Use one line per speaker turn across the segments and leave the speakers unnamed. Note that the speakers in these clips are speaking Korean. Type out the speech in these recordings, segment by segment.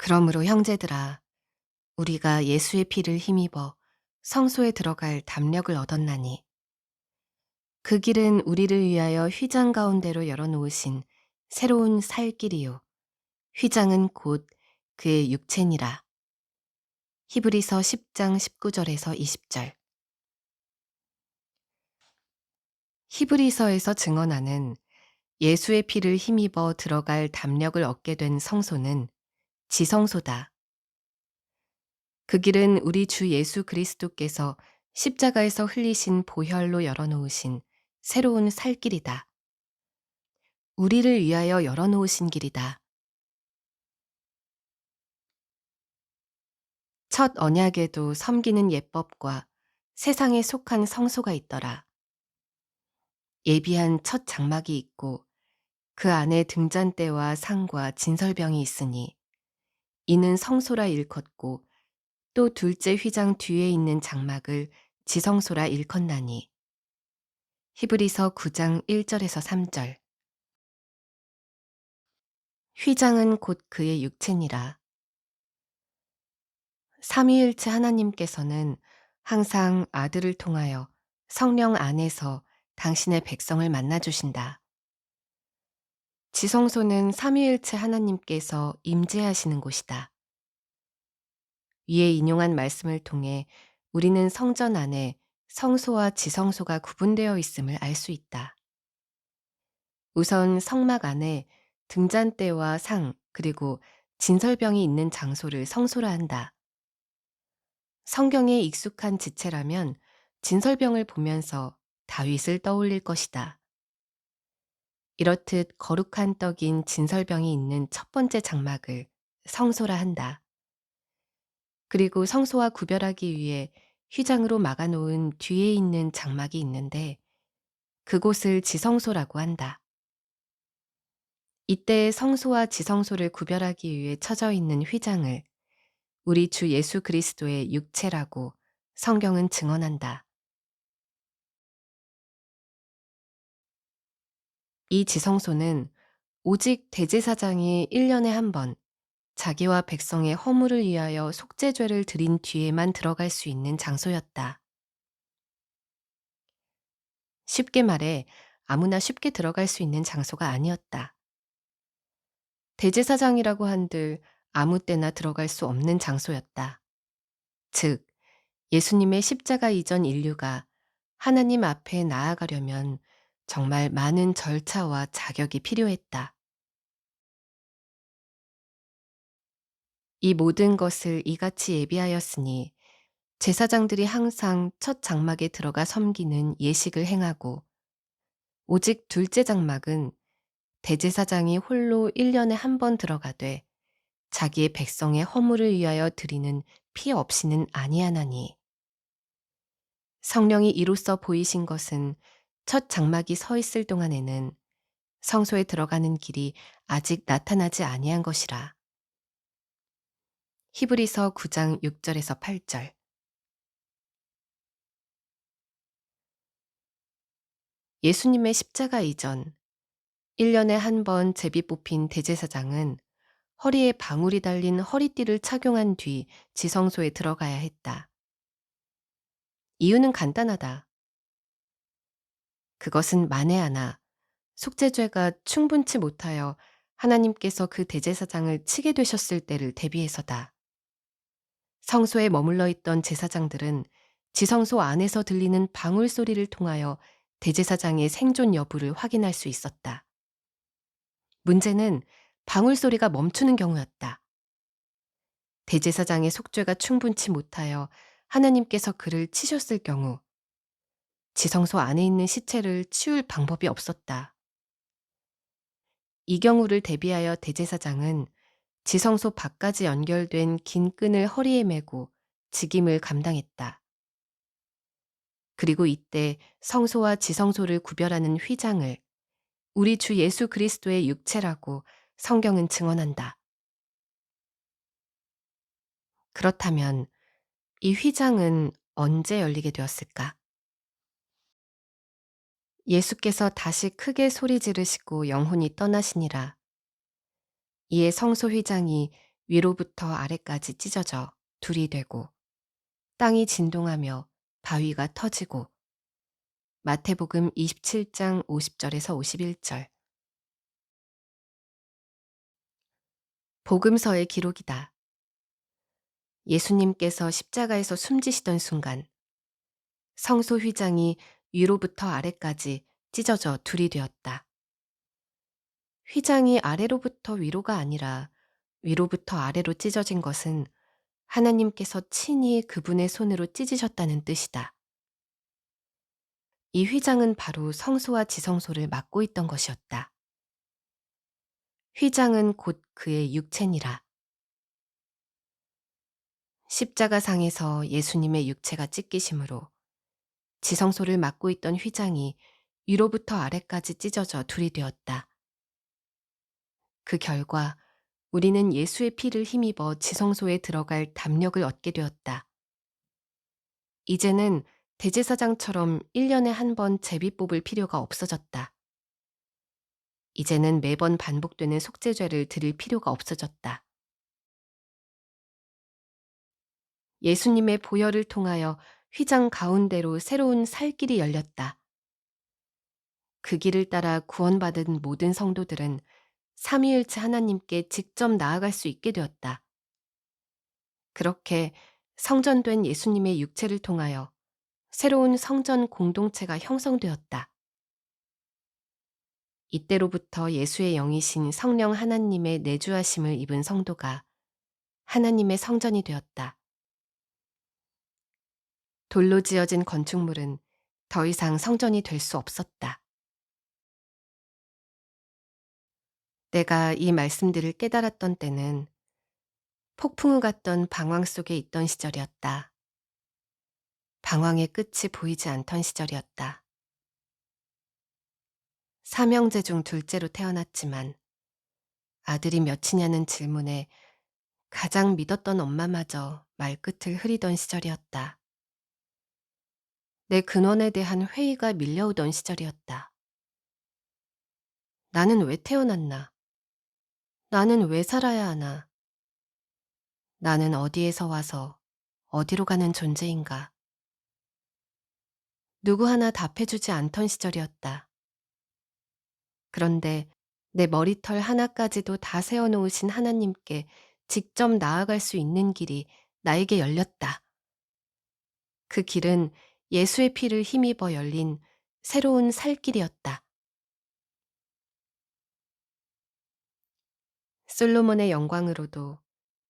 그러므로 형제들아, 우리가 예수의 피를 힘입어 성소에 들어갈 담력을 얻었나니, 그 길은 우리를 위하여 휘장 가운데로 열어놓으신 새로운 살 길이요. 휘장은 곧 그의 육체니라. 히브리서 10장 19절에서 20절. 히브리서에서 증언하는 예수의 피를 힘입어 들어갈 담력을 얻게 된 성소는 지성소다. 그 길은 우리 주 예수 그리스도께서 십자가에서 흘리신 보혈로 열어놓으신 새로운 살 길이다. 우리를 위하여 열어놓으신 길이다. 첫 언약에도 섬기는 예법과 세상에 속한 성소가 있더라. 예비한 첫 장막이 있고 그 안에 등잔대와 상과 진설병이 있으니 이는 성소라 일컫고 또 둘째 휘장 뒤에 있는 장막을 지성소라 일컫나니. 히브리서 9장 1절에서 3절. 휘장은 곧 그의 육체니라. 삼위일체 하나님께서는 항상 아들을 통하여 성령 안에서 당신의 백성을 만나주신다. 지성소는 삼위일체 하나님께서 임재하시는 곳이다. 위에 인용한 말씀을 통해 우리는 성전 안에 성소와 지성소가 구분되어 있음을 알 수 있다. 우선 성막 안에 등잔대와 상 그리고 진설병이 있는 장소를 성소라 한다. 성경에 익숙한 지체라면 진설병을 보면서 다윗을 떠올릴 것이다. 이렇듯 거룩한 떡인 진설병이 있는 첫 번째 장막을 성소라 한다. 그리고 성소와 구별하기 위해 휘장으로 막아놓은 뒤에 있는 장막이 있는데 그곳을 지성소라고 한다. 이때 성소와 지성소를 구별하기 위해 쳐져 있는 휘장을 우리 주 예수 그리스도의 육체라고 성경은 증언한다. 이 지성소는 오직 대제사장이 1년에 한 번 자기와 백성의 허물을 위하여 속죄죄를 드린 뒤에만 들어갈 수 있는 장소였다. 쉽게 말해 아무나 쉽게 들어갈 수 있는 장소가 아니었다. 대제사장이라고 한들 아무 때나 들어갈 수 없는 장소였다. 즉, 예수님의 십자가 이전 인류가 하나님 앞에 나아가려면 정말 많은 절차와 자격이 필요했다. 이 모든 것을 이같이 예비하였으니 제사장들이 항상 첫 장막에 들어가 섬기는 예식을 행하고 오직 둘째 장막은 대제사장이 홀로 1년에 한 번 들어가되 자기의 백성의 허물을 위하여 드리는 피 없이는 아니하나니. 성령이 이로써 보이신 것은 첫 장막이 서 있을 동안에는 성소에 들어가는 길이 아직 나타나지 아니한 것이라. 히브리서 9장 6절에서 8절. 예수님의 십자가 이전 1년에 한 번 제비 뽑힌 대제사장은 허리에 방울이 달린 허리띠를 착용한 뒤 지성소에 들어가야 했다. 이유는 간단하다. 그것은 만에 하나 속죄죄가 충분치 못하여 하나님께서 그 대제사장을 치게 되셨을 때를 대비해서다. 성소에 머물러 있던 제사장들은 지성소 안에서 들리는 방울 소리를 통하여 대제사장의 생존 여부를 확인할 수 있었다. 문제는 방울 소리가 멈추는 경우였다. 대제사장의 속죄가 충분치 못하여 하나님께서 그를 치셨을 경우 지성소 안에 있는 시체를 치울 방법이 없었다. 이 경우를 대비하여 대제사장은 지성소 밖까지 연결된 긴 끈을 허리에 메고 직임을 감당했다. 그리고 이때 성소와 지성소를 구별하는 휘장을 우리 주 예수 그리스도의 육체라고 성경은 증언한다. 그렇다면 이 휘장은 언제 열리게 되었을까? 예수께서 다시 크게 소리 지르시고 영혼이 떠나시니라. 이에 성소 휘장이 위로부터 아래까지 찢어져 둘이 되고 땅이 진동하며 바위가 터지고. 마태복음 27장 50절에서 51절. 복음서의 기록이다. 예수님께서 십자가에서 숨지시던 순간 성소 휘장이 위로부터 아래까지 찢어져 둘이 되었다. 휘장이 아래로부터 위로가 아니라 위로부터 아래로 찢어진 것은 하나님께서 친히 그분의 손으로 찢으셨다는 뜻이다. 이 휘장은 바로 성소와 지성소를 막고 있던 것이었다. 휘장은 곧 그의 육체니라. 십자가상에서 예수님의 육체가 찢기심으로 지성소를 막고 있던 휘장이 위로부터 아래까지 찢어져 둘이 되었다. 그 결과 우리는 예수의 피를 힘입어 지성소에 들어갈 담력을 얻게 되었다. 이제는 대제사장처럼 1년에 한 번 제비 뽑을 필요가 없어졌다. 이제는 매번 반복되는 속죄죄를 드릴 필요가 없어졌다. 예수님의 보혈을 통하여 휘장 가운데로 새로운 살 길이 열렸다. 그 길을 따라 구원받은 모든 성도들은 삼위일체 하나님께 직접 나아갈 수 있게 되었다. 그렇게 성전된 예수님의 육체를 통하여 새로운 성전 공동체가 형성되었다. 이때로부터 예수의 영이신 성령 하나님의 내주하심을 입은 성도가 하나님의 성전이 되었다. 돌로 지어진 건축물은 더 이상 성전이 될 수 없었다. 내가 이 말씀들을 깨달았던 때는 폭풍우 같던 방황 속에 있던 시절이었다. 방황의 끝이 보이지 않던 시절이었다. 삼형제 중 둘째로 태어났지만 아들이 몇이냐는 질문에 가장 믿었던 엄마마저 말끝을 흐리던 시절이었다. 내 근원에 대한 회의가 밀려오던 시절이었다. 나는 왜 태어났나? 나는 왜 살아야 하나? 나는 어디에서 와서 어디로 가는 존재인가? 누구 하나 답해주지 않던 시절이었다. 그런데 내 머리털 하나까지도 다 세워놓으신 하나님께 직접 나아갈 수 있는 길이 나에게 열렸다. 그 길은 예수의 피를 힘입어 열린 새로운 살 길이었다. 솔로몬의 영광으로도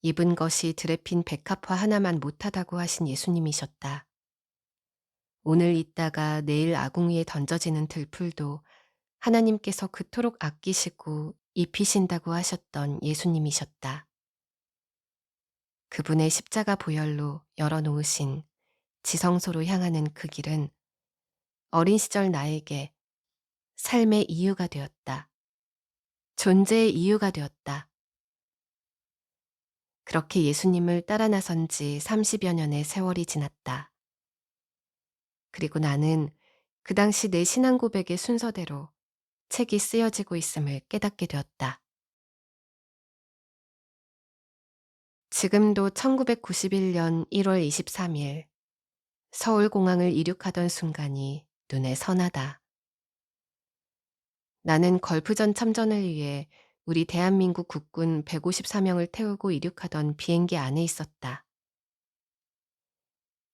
입은 것이 드레핀 백합화 하나만 못하다고 하신 예수님이셨다. 오늘 있다가 내일 아궁이에 던져지는 들풀도 하나님께서 그토록 아끼시고 입히신다고 하셨던 예수님이셨다. 그분의 십자가 보혈로 열어놓으신 지성소로 향하는 그 길은 어린 시절 나에게 삶의 이유가 되었다. 존재의 이유가 되었다. 그렇게 예수님을 따라 나선 지 30여 년의 세월이 지났다. 그리고 나는 그 당시 내 신앙 고백의 순서대로 책이 쓰여지고 있음을 깨닫게 되었다. 지금도 1991년 1월 23일 서울공항을 이륙하던 순간이 눈에 선하다. 나는 걸프전 참전을 위해 우리 대한민국 국군 154명을 태우고 이륙하던 비행기 안에 있었다.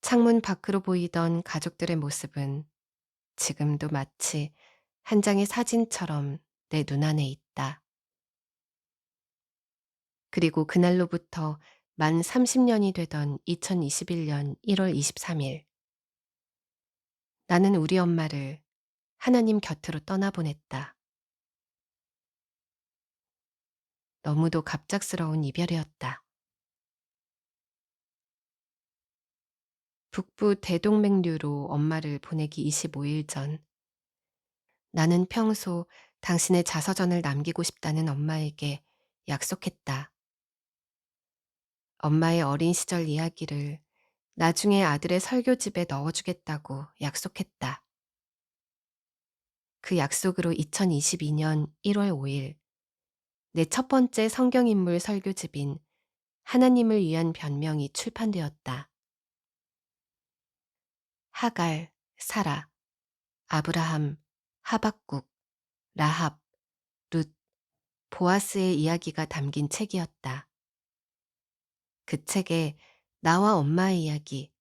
창문 밖으로 보이던 가족들의 모습은 지금도 마치 한 장의 사진처럼 내 눈안에 있다. 그리고 그날로부터 만 30년이 되던 2021년 1월 23일, 나는 우리 엄마를 하나님 곁으로 떠나보냈다. 너무도 갑작스러운 이별이었다. 북부 대동맥류로 엄마를 보내기 25일 전, 나는 평소 당신의 자서전을 남기고 싶다는 엄마에게 약속했다. 엄마의 어린 시절 이야기를 나중에 아들의 설교집에 넣어주겠다고 약속했다. 그 약속으로 2022년 1월 5일 내 첫 번째 성경인물 설교집인 하나님을 위한 변명이 출판되었다. 하갈, 사라, 아브라함, 하박국, 라합, 룻, 보아스의 이야기가 담긴 책이었다. 그 책에 나와 엄마의 이야기,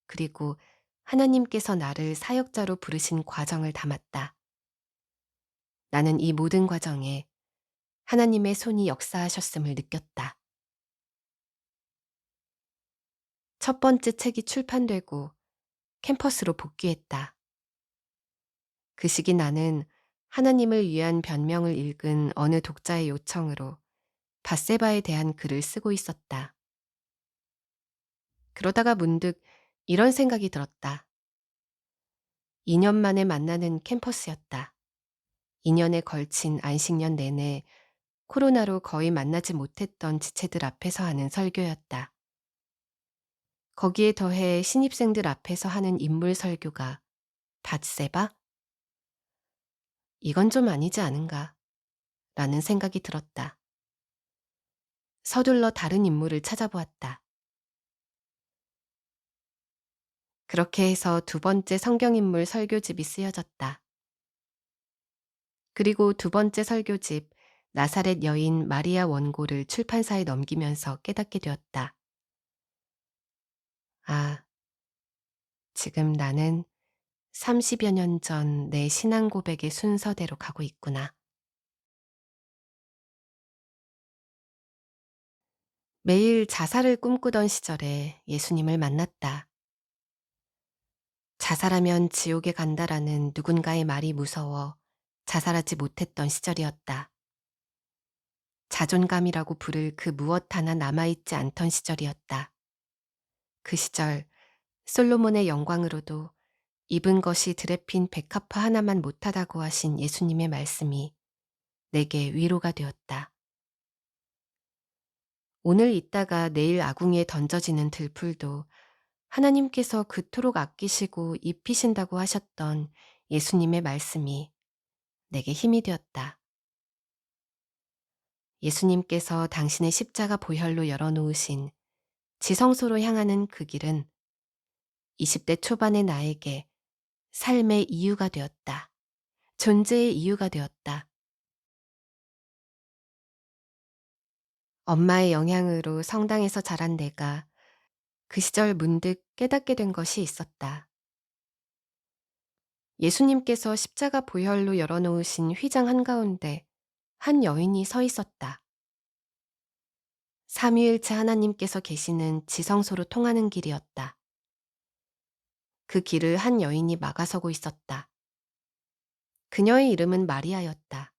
그리고 하나님께서 나를 사역자로 부르신 과정을 담았다. 나는 이 모든 과정에 하나님의 손이 역사하셨음을 느꼈다. 첫 번째 책이 출판되고 캠퍼스로 복귀했다. 그 시기 나는 하나님을 위한 변명을 읽은 어느 독자의 요청으로 밧세바에 대한 글을 쓰고 있었다. 그러다가 문득 이런 생각이 들었다. 2년 만에 만나는 캠퍼스였다. 2년에 걸친 안식년 내내 코로나로 거의 만나지 못했던 지체들 앞에서 하는 설교였다. 거기에 더해 신입생들 앞에서 하는 인물 설교가 밧세바? 이건 좀 아니지 않은가? 라는 생각이 들었다. 서둘러 다른 인물을 찾아보았다. 그렇게 해서 두 번째 성경인물 설교집이 쓰여졌다. 그리고 두 번째 설교집 나사렛 여인 마리아 원고를 출판사에 넘기면서 깨닫게 되었다. 아, 지금 나는 30여 년 전 내 신앙 고백의 순서대로 가고 있구나. 매일 자살을 꿈꾸던 시절에 예수님을 만났다. 자살하면 지옥에 간다라는 누군가의 말이 무서워 자살하지 못했던 시절이었다. 자존감이라고 부를 그 무엇 하나 남아있지 않던 시절이었다. 그 시절 솔로몬의 영광으로도 입은 것이 드레핀 백합화 하나만 못하다고 하신 예수님의 말씀이 내게 위로가 되었다. 오늘 있다가 내일 아궁이에 던져지는 들풀도 하나님께서 그토록 아끼시고 입히신다고 하셨던 예수님의 말씀이 내게 힘이 되었다. 예수님께서 당신의 십자가 보혈로 열어놓으신 지성소로 향하는 그 길은 20대 초반의 나에게 삶의 이유가 되었다. 존재의 이유가 되었다. 엄마의 영향으로 성당에서 자란 내가 그 시절 문득 깨닫게 된 것이 있었다. 예수님께서 십자가 보혈로 열어놓으신 휘장 한가운데 한 여인이 서 있었다. 삼위일체 하나님께서 계시는 지성소로 통하는 길이었다. 그 길을 한 여인이 막아서고 있었다. 그녀의 이름은 마리아였다.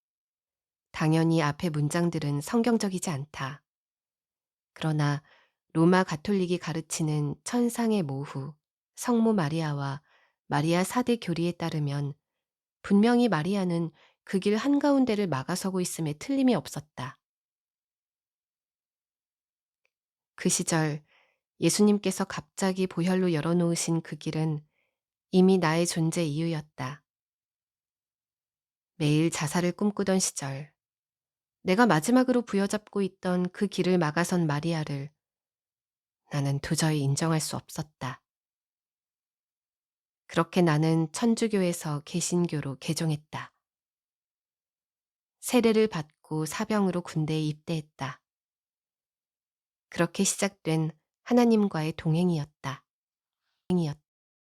당연히 앞의 문장들은 성경적이지 않다. 그러나 로마 가톨릭이 가르치는 천상의 모후, 성모 마리아와 마리아 사대 교리에 따르면 분명히 마리아는 그 길 한가운데를 막아서고 있음에 틀림이 없었다. 그 시절 예수님께서 갑자기 보혈로 열어놓으신 그 길은 이미 나의 존재 이유였다. 매일 자살을 꿈꾸던 시절, 내가 마지막으로 부여잡고 있던 그 길을 막아선 마리아를 나는 도저히 인정할 수 없었다. 그렇게 나는 천주교에서 개신교로 개종했다. 세례를 받고 사병으로 군대에 입대했다. 그렇게 시작된 하나님과의 동행이었다.